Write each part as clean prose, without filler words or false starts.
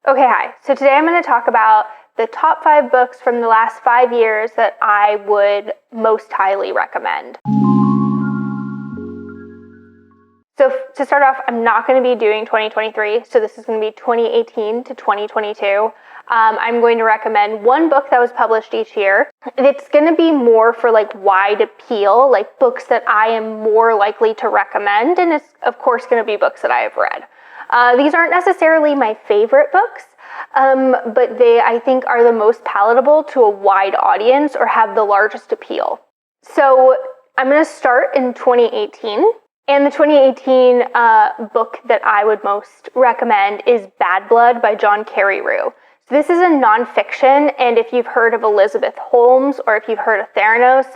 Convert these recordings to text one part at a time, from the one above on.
Okay, hi. So today I'm going to talk about the top 5 books from the last 5 years that I would most highly recommend. So to start off, I'm not going to be doing 2023, so this is going to be 2018 to 2022. I'm going to recommend one book that was published each year. It's going to be more for wide appeal, books that I am more likely to recommend, and it's of course going to be books that I have read. These aren't necessarily my favorite books, but they, I think, are the most palatable to a wide audience or have the largest appeal. So I'm going to start in 2018. And the 2018 book that I would most recommend is Bad Blood by Carreyrou. So this is a nonfiction, and if you've heard of Elizabeth Holmes or if you've heard of Theranos,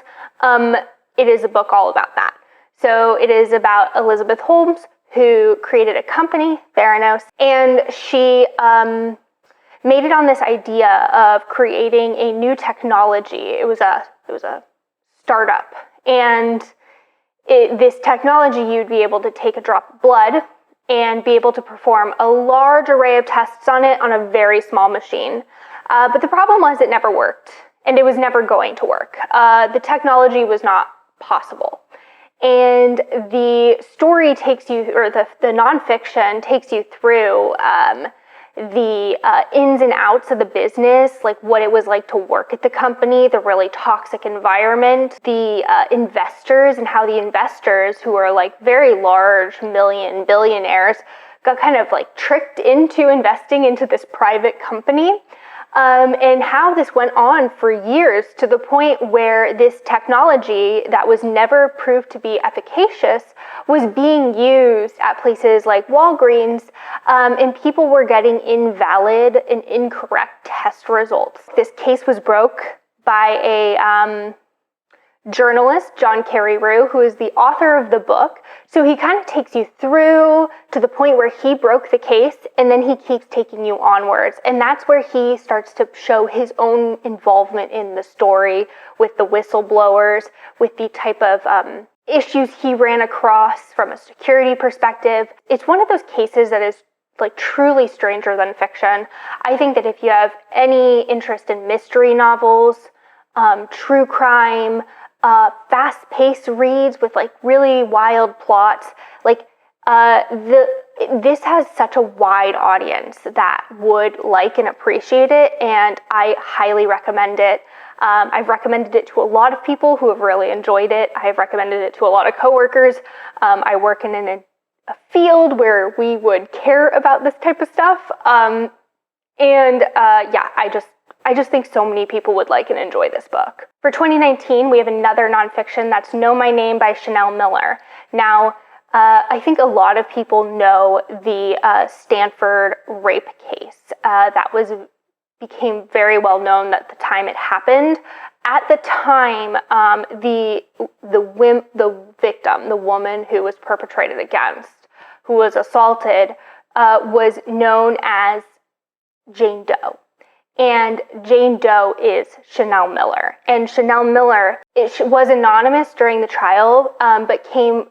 it is a book all about that. So it is about Elizabeth Holmes, who created a company, Theranos, and she made it on this idea of creating a new technology. It was a startup, and this technology, you'd be able to take a drop of blood and be able to perform a large array of tests on it on a very small machine. But the problem was it never worked, and it was never going to work. The technology was not possible. And the story takes you, or the nonfiction takes you through the ins and outs of the business, what it was like to work at the company, the really toxic environment, the investors, and how the investors, who are very large billionaires, got kind of tricked into investing into this private company. And how this went on for years, to the point where this technology that was never proved to be efficacious was being used at places like Walgreens, and people were getting invalid and incorrect test results. This case was broke by a journalist, Carreyrou, who is the author of the book. So he kind of takes you through to the point where he broke the case, and then he keeps taking you onwards. And that's where he starts to show his own involvement in the story, with the whistleblowers, with the type of issues he ran across from a security perspective. It's one of those cases that is truly stranger than fiction. I think that if you have any interest in mystery novels, true crime, fast-paced reads with really wild plots, this has such a wide audience that would like and appreciate it, and I highly recommend it. I've recommended it to a lot of people who have really enjoyed it. I have recommended it to a lot of coworkers. I work in a field where we would care about this type of stuff, I just think so many people would like and enjoy this book. For 2019, we have another nonfiction, that's Know My Name by Chanel Miller. Now, I think a lot of people know the Stanford rape case. That became very well known at the time it happened. At the time, the victim, the woman who was perpetrated against, who was assaulted, was known as Jane Doe. And Jane Doe is Chanel Miller. And Chanel Miller was anonymous during the trial, but came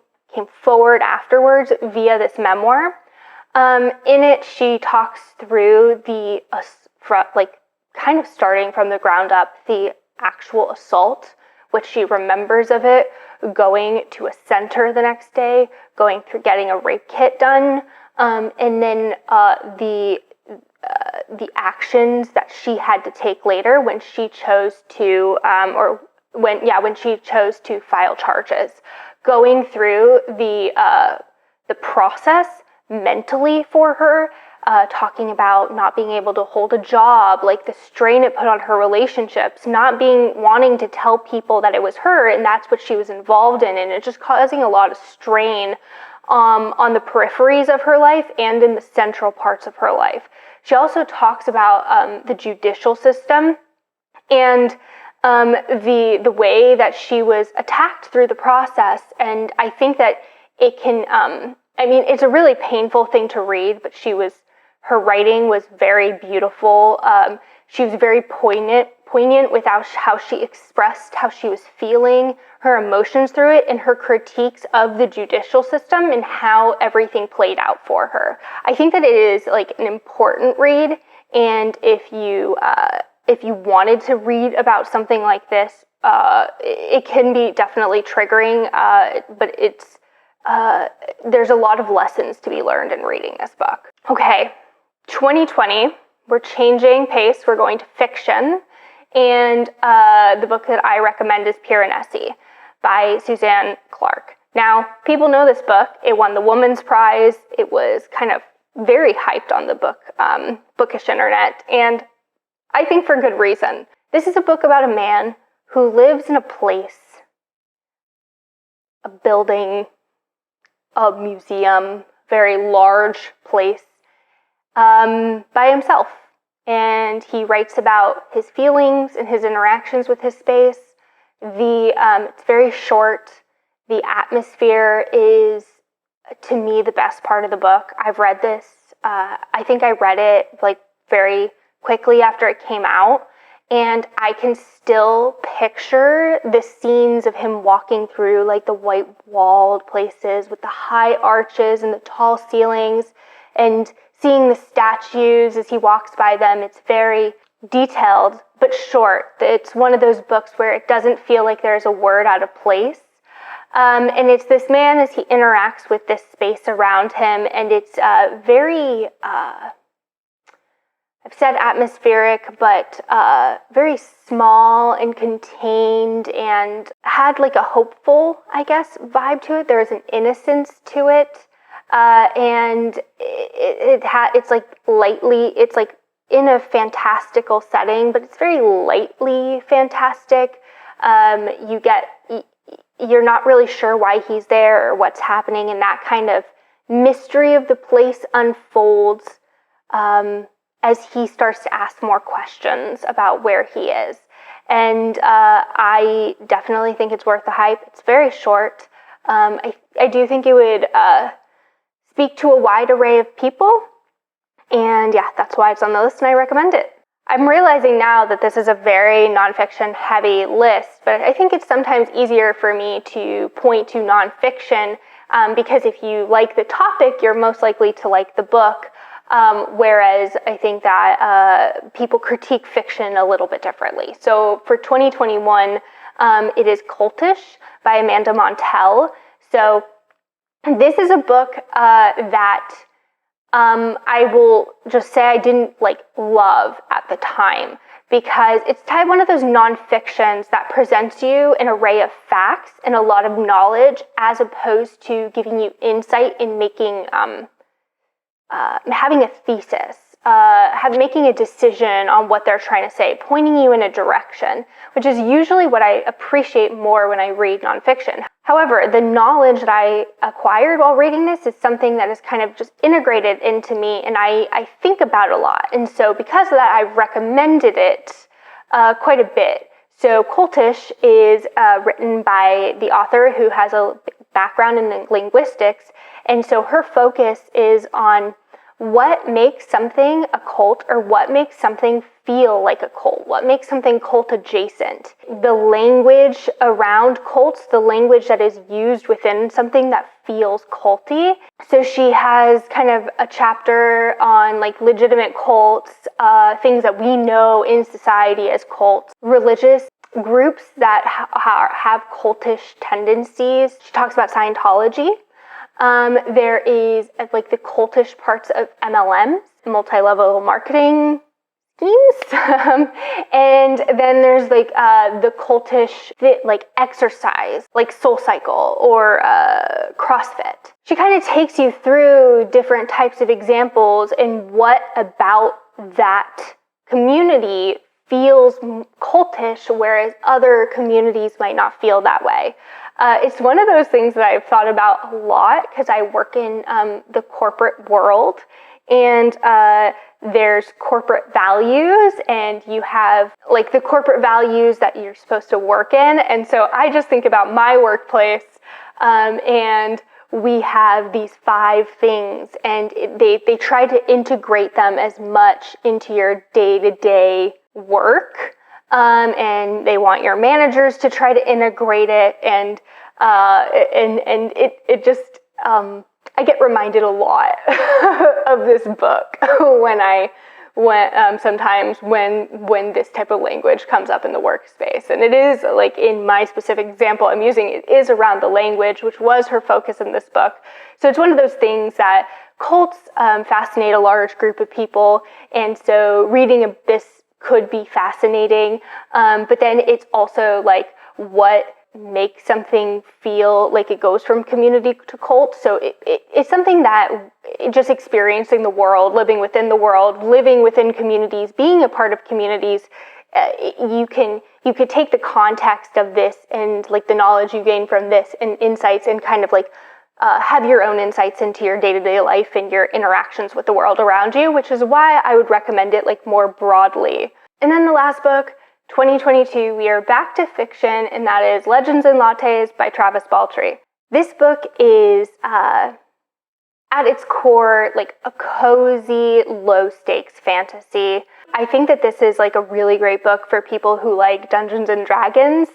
forward afterwards via this memoir. In it, she talks through kind of starting from the ground up, the actual assault, what she remembers of it, going to a center the next day, going through getting a rape kit done, and then the actions that she had to take later when she chose to, when she chose to file charges, going through the process mentally for her, talking about not being able to hold a job, the strain it put on her relationships, wanting to tell people that it was her, and that's what she was involved in, and it just causing a lot of strain on the peripheries of her life and in the central parts of her life. She also talks about the judicial system and the way that she was attacked through the process. And I think that it can, it's a really painful thing to read, but her writing was very beautiful. She was very poignant with how she expressed how she was feeling, her emotions through it, and her critiques of the judicial system and how everything played out for her. I think that it is an important read, And if you wanted to read about something like this, it can be definitely triggering, but there's a lot of lessons to be learned in reading this book. Okay, 2020, we're changing pace. We're going to fiction. And the book that I recommend is Piranesi by Suzanna Clarke. Now, people know this book. It won the Woman's Prize. It was kind of very hyped on the bookish internet, and I think for good reason. This is a book about a man who lives in a place, a building, a museum, very large place, by himself. And he writes about his feelings and his interactions with his space. It's very short. The atmosphere is, to me, the best part of the book. I've read this. I think I read it like very quickly after it came out, and I can still picture the scenes of him walking through like the white walled places with the high arches and the tall ceilings, and seeing the statues as he walks by them. It's very detailed, but short. It's one of those books where it doesn't feel like there's a word out of place. And it's this man as he interacts with this space around him, and it's very, I've said atmospheric, but very small and contained, and had like a hopeful, I guess, vibe to it. There's an innocence to it. And it's like lightly, it's like in a fantastical setting, but it's very lightly fantastic. You're not really sure why he's there or what's happening, and that kind of mystery of the place unfolds as he starts to ask more questions about where he is. And I definitely think it's worth the hype. It's very short. I do think it would speak to a wide array of people. And yeah, that's why it's on the list and I recommend it. I'm realizing now that this is a very nonfiction heavy list, but I think it's sometimes easier for me to point to nonfiction because if you like the topic, you're most likely to like the book. Whereas I think that people critique fiction a little bit differently. So for 2021, it is Cultish by Amanda Montell. So this is a book that I will just say I didn't love at the time, because it's one of those nonfictions that presents you an array of facts and a lot of knowledge, as opposed to giving you insight in making having a thesis, making a decision on what they're trying to say, pointing you in a direction, which is usually what I appreciate more when I read nonfiction. However, the knowledge that I acquired while reading this is something that is kind of just integrated into me, and I think about a lot. And so because of that, I've recommended it quite a bit. So Cultish is written by the author who has a background in linguistics, and so her focus is on what makes something a cult, or what makes something feel like a cult, what makes something cult adjacent. The language around cults, the language that is used within something that feels culty. So she has kind of a chapter on legitimate cults, things that we know in society as cults, religious groups that have cultish tendencies. She talks about Scientology. There is the cultish parts of MLMs, multi-level marketing schemes, and then there's the cultish exercise, like SoulCycle or CrossFit. She kind of takes you through different types of examples and what about that community feels cultish, whereas other communities might not feel that way. It's one of those things that I've thought about a lot because I work in the corporate world, and there's corporate values, and you have the corporate values that you're supposed to work in. And so I just think about my workplace, and we have these 5 things, and they try to integrate them as much into your day-to-day work. And they want your managers to try to integrate it, and it just I get reminded a lot of this book when I sometimes when this type of language comes up in the workspace. And it is, like, in my specific example I'm using, it is around the language, which was her focus in this book. So it's one of those things that cults fascinate a large group of people, and so reading this could be fascinating, but then it's also like what makes something feel like it goes from community to cult. So it's something that just experiencing the world, living within the world, living within communities, being a part of communities, you could take the context of this and like the knowledge you gain from this and insights and kind of like have your own insights into your day-to-day life and your interactions with the world around you, which is why I would recommend it like more broadly. And then the last book, 2022, we are back to fiction, and that is Legends and Lattes by Travis Baldree. This book is, at its core, like a cozy, low-stakes fantasy. I think that this is like a really great book for people who like Dungeons and Dragons,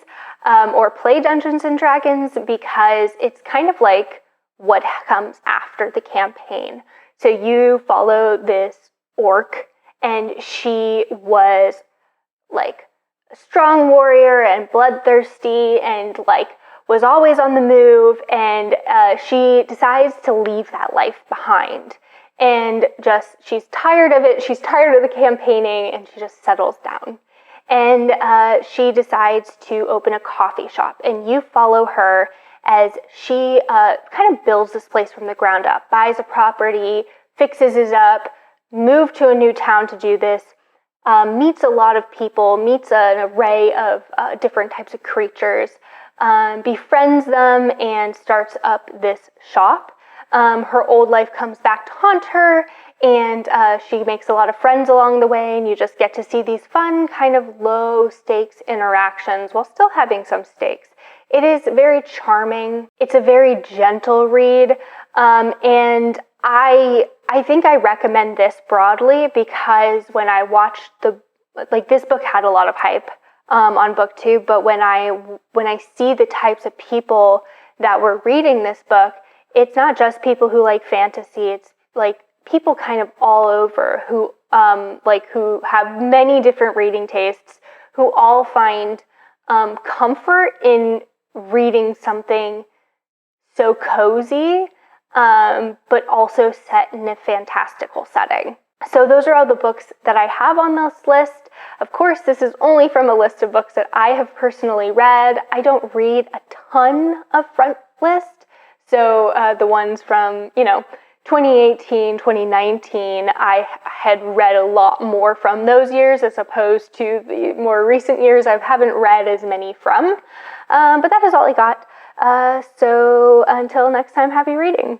or play Dungeons and Dragons, because it's kind of like what comes after the campaign. So you follow this orc, and she was like a strong warrior and bloodthirsty and like was always on the move, and she decides to leave that life behind, and just she's tired of it, she's tired of the campaigning, and she just settles down. And she decides to open a coffee shop, and you follow her as she kind of builds this place from the ground up, buys a property, fixes it up, moves to a new town to do this, meets a lot of people, meets an array of different types of creatures, befriends them, and starts up this shop. Her old life comes back to haunt her, and she makes a lot of friends along the way, and you just get to see these fun kind of low stakes interactions while still having some stakes. It is very charming. It's a very gentle read, and I think I recommend this broadly because when I watched this book had a lot of hype on book 2, but when I see the types of people that were reading this book, it's not just people who like fantasy, it's like people kind of all over who have many different reading tastes, who all find comfort in reading something so cozy, but also set in a fantastical setting. So those are all the books that I have on this list. Of course, this is only from a list of books that I have personally read. I don't read a ton of front list. So the ones from, 2018, 2019, I had read a lot more from those years as opposed to the more recent years I haven't read as many from. But that is all I got. So until next time, happy reading.